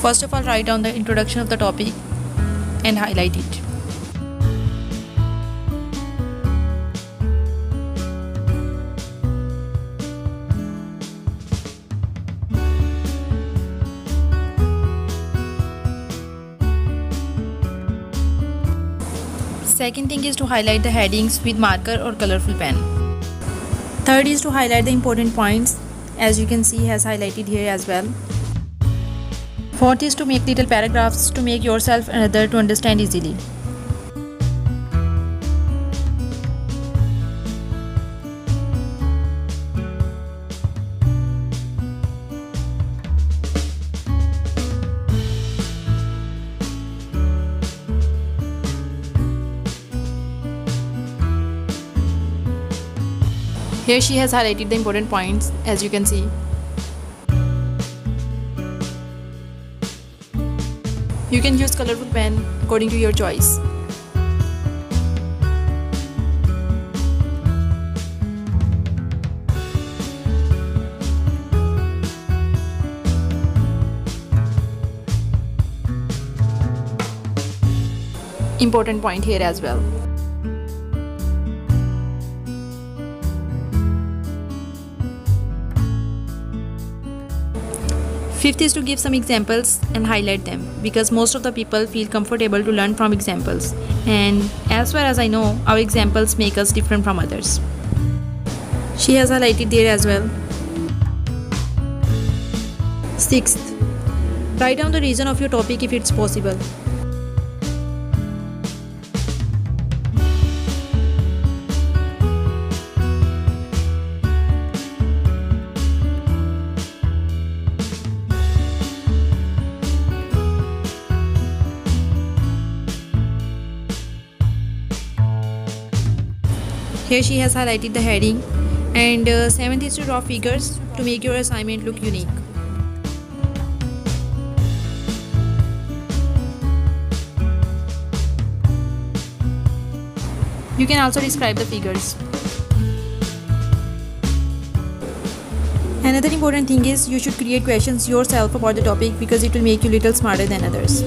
First of all, write down the introduction of the topic and highlight it. Second thing is to highlight the headings with marker or colorful pen. Third is to highlight the important points, as you can see has highlighted here as well. Fourth is to make little paragraphs to make yourself and other to understand easily. Here she has highlighted the important points, as you can see. You can use colorful pen according to your choice. Important point here as well. Fifth is to give some examples and highlight them, because most of the people feel comfortable to learn from examples, and as far as I know, our examples make us different from others. She has highlighted there as well. Sixth, write down the reason of your topic if it's possible. Here she has highlighted the heading. And seventh is to draw figures to make your assignment look unique. You can also describe the figures. Another important thing is you should create questions yourself about the topic, because it will make you little smarter than others.